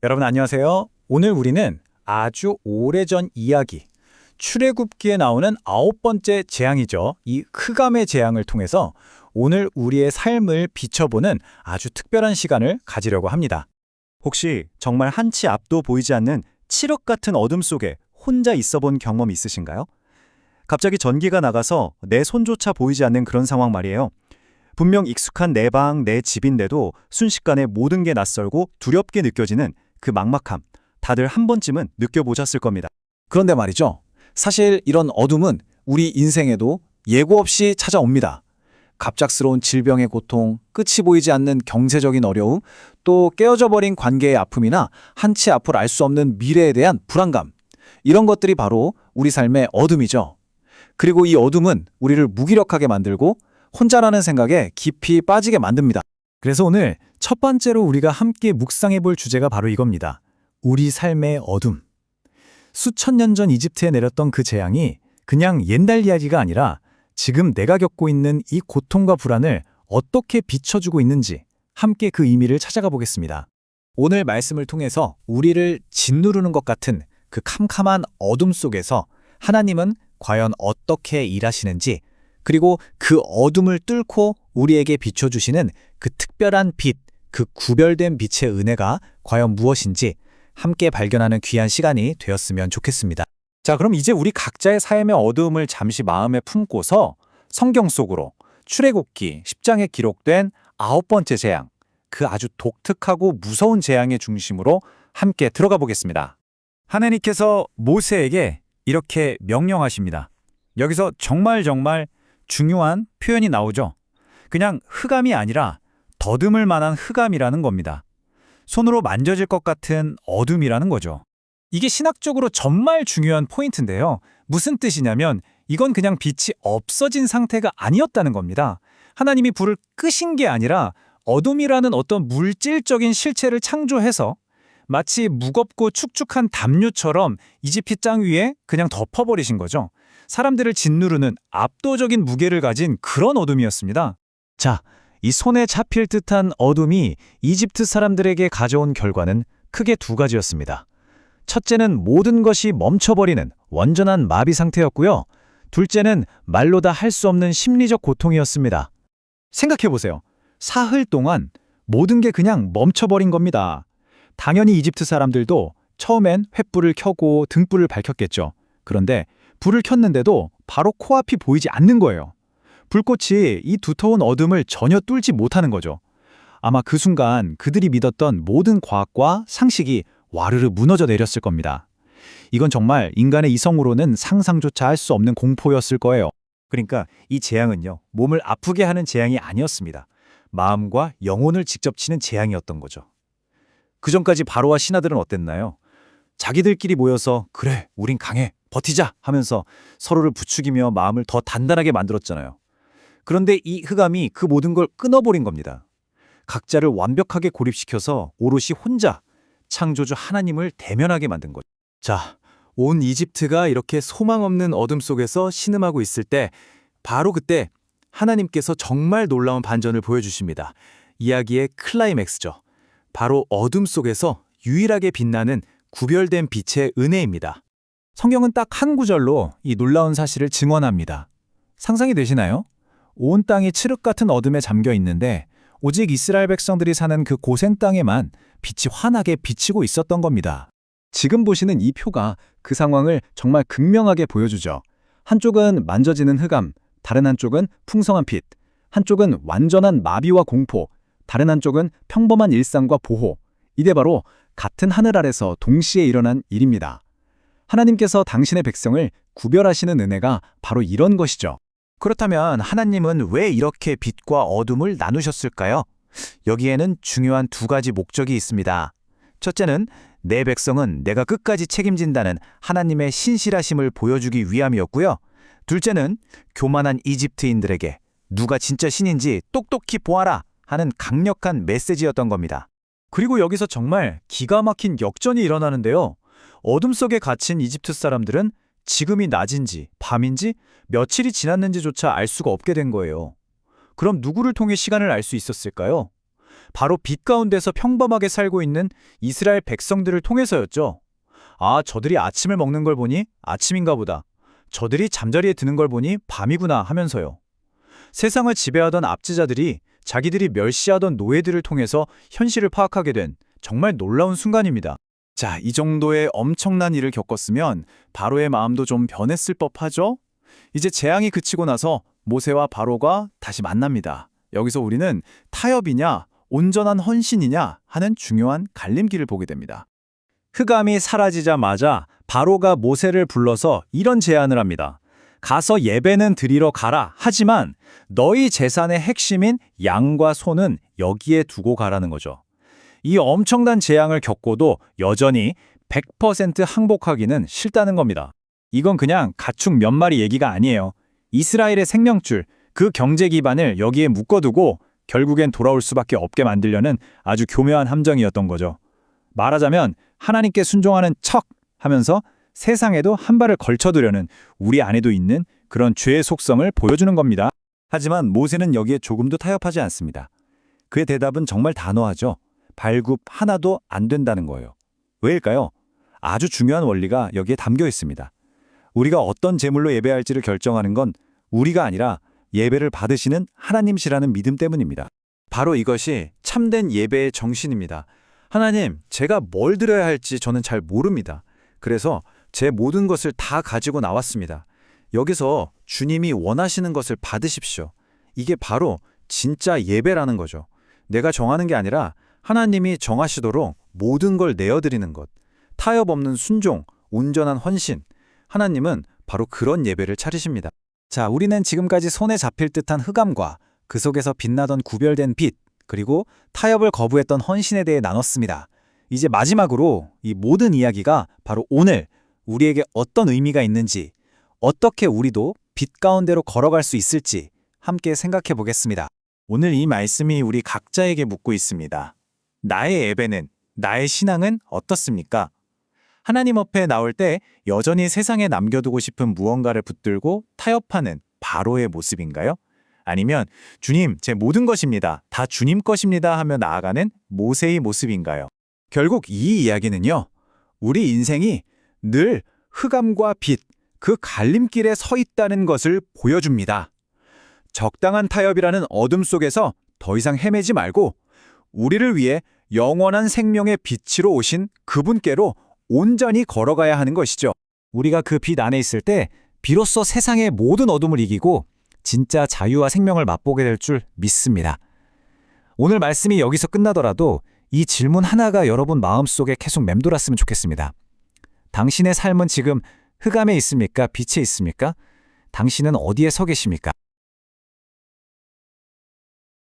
여러분 안녕하세요. 오늘 우리는 아주 오래전 이야기, 출애굽기에 나오는 9번째 재앙이죠. 이 흑암의 재앙을 통해서 오늘 우리의 삶을 비춰보는 아주 특별한 시간을 가지려고 합니다. 혹시 정말 한치 앞도 보이지 않는 칠흑 같은 어둠 속에 혼자 있어 본 경험 있으신가요? 갑자기 전기가 나가서 내 손조차 보이지 않는 그런 상황 말이에요. 분명 익숙한 내 방, 내 집인데도 순식간에 모든 게 낯설고 두렵게 느껴지는 그 막막함, 다들 한 번쯤은 느껴보셨을 겁니다. 그런데 말이죠. 사실 이런 어둠은 우리 인생에도 예고 없이 찾아옵니다. 갑작스러운 질병의 고통, 끝이 보이지 않는 경제적인 어려움, 또 깨어져 버린 관계의 아픔이나 한치 앞을 알 수 없는 미래에 대한 불안감. 이런 것들이 바로 우리 삶의 어둠이죠. 그리고 이 어둠은 우리를 무기력하게 만들고 혼자라는 생각에 깊이 빠지게 만듭니다. 그래서 오늘 첫 번째로 우리가 함께 묵상해 볼 주제가 바로 이겁니다. 우리 삶의 어둠. 수천 년 전 이집트에 내렸던 그 재앙이 그냥 옛날 이야기가 아니라 지금 내가 겪고 있는 이 고통과 불안을 어떻게 비춰주고 있는지 함께 그 의미를 찾아가 보겠습니다. 오늘 말씀을 통해서 우리를 짓누르는 것 같은 그 캄캄한 어둠 속에서 하나님은 과연 어떻게 일하시는지, 그리고 그 어둠을 뚫고 우리에게 비춰주시는 그 특별한 빛, 그 구별된 빛의 은혜가 과연 무엇인지 함께 발견하는 귀한 시간이 되었으면 좋겠습니다. 자, 그럼 이제 우리 각자의 삶의 어두움을 잠시 마음에 품고서 성경 속으로 출애굽기 10장에 기록된 9번째 재앙, 그 아주 독특하고 무서운 재앙의 중심으로 함께 들어가 보겠습니다. 하나님께서 모세에게 이렇게 명령하십니다. 여기서 정말 중요한 표현이 나오죠. 그냥 흑암이 아니라 더듬을 만한 흑암이라는 겁니다. 손으로 만져질 것 같은 어둠이라는 거죠. 이게 신학적으로 정말 중요한 포인트인데요. 무슨 뜻이냐면 이건 그냥 빛이 없어진 상태가 아니었다는 겁니다. 하나님이 불을 끄신 게 아니라 어둠이라는 어떤 물질적인 실체를 창조해서 마치 무겁고 축축한 담요처럼 이집트 땅 위에 그냥 덮어버리신 거죠. 사람들을 짓누르는 압도적인 무게를 가진 그런 어둠이었습니다. 자, 이 손에 잡힐 듯한 어둠이 이집트 사람들에게 가져온 결과는 크게 두 가지였습니다. 첫째는 모든 것이 멈춰버리는 완전한 마비 상태였고요. 둘째는 말로 다 할 수 없는 심리적 고통이었습니다. 생각해보세요. 사흘 동안 모든 게 그냥 멈춰버린 겁니다. 당연히 이집트 사람들도 처음엔 횃불을 켜고 등불을 밝혔겠죠. 그런데 불을 켰는데도 바로 코앞이 보이지 않는 거예요. 불꽃이 이 두터운 어둠을 전혀 뚫지 못하는 거죠. 아마 그 순간 그들이 믿었던 모든 과학과 상식이 와르르 무너져 내렸을 겁니다. 이건 정말 인간의 이성으로는 상상조차 할 수 없는 공포였을 거예요. 그러니까 이 재앙은요, 몸을 아프게 하는 재앙이 아니었습니다. 마음과 영혼을 직접 치는 재앙이었던 거죠. 그전까지 바로와 신하들은 어땠나요? 자기들끼리 모여서 그래, 우린 강해, 버티자 하면서 서로를 부추기며 마음을 더 단단하게 만들었잖아요. 그런데 이 흑암이 그 모든 걸 끊어버린 겁니다. 각자를 완벽하게 고립시켜서 오롯이 혼자 창조주 하나님을 대면하게 만든 거죠. 자, 온 이집트가 이렇게 소망 없는 어둠 속에서 신음하고 있을 때 바로 그때 하나님께서 정말 놀라운 반전을 보여주십니다. 이야기의 클라이맥스죠. 바로 어둠 속에서 유일하게 빛나는 구별된 빛의 은혜입니다. 성경은 딱 한 구절로 이 놀라운 사실을 증언합니다. 상상이 되시나요? 온 땅이 칠흑 같은 어둠에 잠겨 있는데 오직 이스라엘 백성들이 사는 그 고센 땅에만 빛이 환하게 비치고 있었던 겁니다. 지금 보시는 이 표가 그 상황을 정말 극명하게 보여주죠. 한쪽은 만져지는 흑암, 다른 한쪽은 풍성한 빛, 한쪽은 완전한 마비와 공포, 다른 한쪽은 평범한 일상과 보호. 이게 바로 같은 하늘 아래서 동시에 일어난 일입니다. 하나님께서 당신의 백성을 구별하시는 은혜가 바로 이런 것이죠. 그렇다면 하나님은 왜 이렇게 빛과 어둠을 나누셨을까요? 여기에는 중요한 두 가지 목적이 있습니다. 첫째는 내 백성은 내가 끝까지 책임진다는 하나님의 신실하심을 보여주기 위함이었고요. 둘째는 교만한 이집트인들에게 누가 진짜 신인지 똑똑히 보아라 하는 강력한 메시지였던 겁니다. 그리고 여기서 정말 기가 막힌 역전이 일어나는데요. 어둠 속에 갇힌 이집트 사람들은 지금이 낮인지 밤인지 며칠이 지났는지조차 알 수가 없게 된 거예요. 그럼 누구를 통해 시간을 알 수 있었을까요? 바로 빛 가운데서 평범하게 살고 있는 이스라엘 백성들을 통해서였죠. 아, 저들이 아침을 먹는 걸 보니 아침인가 보다. 저들이 잠자리에 드는 걸 보니 밤이구나 하면서요. 세상을 지배하던 압제자들이 자기들이 멸시하던 노예들을 통해서 현실을 파악하게 된 정말 놀라운 순간입니다. 자, 이 정도의 엄청난 일을 겪었으면 바로의 마음도 좀 변했을 법하죠? 이제 재앙이 그치고 나서 모세와 바로가 다시 만납니다. 여기서 우리는 타협이냐, 온전한 헌신이냐 하는 중요한 갈림길을 보게 됩니다. 흑암이 사라지자마자 바로가 모세를 불러서 이런 제안을 합니다. 가서 예배는 드리러 가라. 하지만 너희 재산의 핵심인 양과 소는 여기에 두고 가라는 거죠. 이 엄청난 재앙을 겪고도 여전히 100% 항복하기는 싫다는 겁니다. 이건 그냥 가축 몇 마리 얘기가 아니에요. 이스라엘의 생명줄, 그 경제 기반을 여기에 묶어두고 결국엔 돌아올 수밖에 없게 만들려는 아주 교묘한 함정이었던 거죠. 말하자면 하나님께 순종하는 척 하면서 세상에도 한 발을 걸쳐두려는 우리 안에도 있는 그런 죄의 속성을 보여주는 겁니다. 하지만 모세는 여기에 조금도 타협하지 않습니다. 그의 대답은 정말 단호하죠. 발굽 하나도 안 된다는 거예요. 왜일까요? 아주 중요한 원리가 여기에 담겨 있습니다. 우리가 어떤 제물로 예배할지를 결정하는 건 우리가 아니라 예배를 받으시는 하나님이시라는 믿음 때문입니다. 바로 이것이 참된 예배의 정신입니다. 하나님, 제가 뭘 드려야 할지 저는 잘 모릅니다. 그래서 제 모든 것을 다 가지고 나왔습니다. 여기서 주님이 원하시는 것을 받으십시오. 이게 바로 진짜 예배라는 거죠. 내가 정하는 게 아니라 하나님이 정하시도록 모든 걸 내어드리는 것. 타협 없는 순종, 온전한 헌신. 하나님은 바로 그런 예배를 차리십니다. 자, 우리는 지금까지 손에 잡힐 듯한 흑암과 그 속에서 빛나던 구별된 빛, 그리고 타협을 거부했던 헌신에 대해 나눴습니다. 이제 마지막으로 이 모든 이야기가 바로 오늘 우리에게 어떤 의미가 있는지, 어떻게 우리도 빛 가운데로 걸어갈 수 있을지 함께 생각해 보겠습니다. 오늘 이 말씀이 우리 각자에게 묻고 있습니다. 나의 예배는, 나의 신앙은 어떻습니까? 하나님 앞에 나올 때 여전히 세상에 남겨두고 싶은 무언가를 붙들고 타협하는 바로의 모습인가요? 아니면 주님, 제 모든 것입니다. 다 주님 것입니다 하며 나아가는 모세의 모습인가요? 결국 이 이야기는요. 우리 인생이 늘 흑암과 빛, 그 갈림길에 서 있다는 것을 보여줍니다. 적당한 타협이라는 어둠 속에서 더 이상 헤매지 말고 우리를 위해 영원한 생명의 빛으로 오신 그분께로 온전히 걸어가야 하는 것이죠. 우리가 그 빛 안에 있을 때 비로소 세상의 모든 어둠을 이기고 진짜 자유와 생명을 맛보게 될 줄 믿습니다. 오늘 말씀이 여기서 끝나더라도 이 질문 하나가 여러분 마음속에 계속 맴돌았으면 좋겠습니다. 당신의 삶은 지금 흑암에 있습니까? 빛에 있습니까? 당신은 어디에 서 계십니까?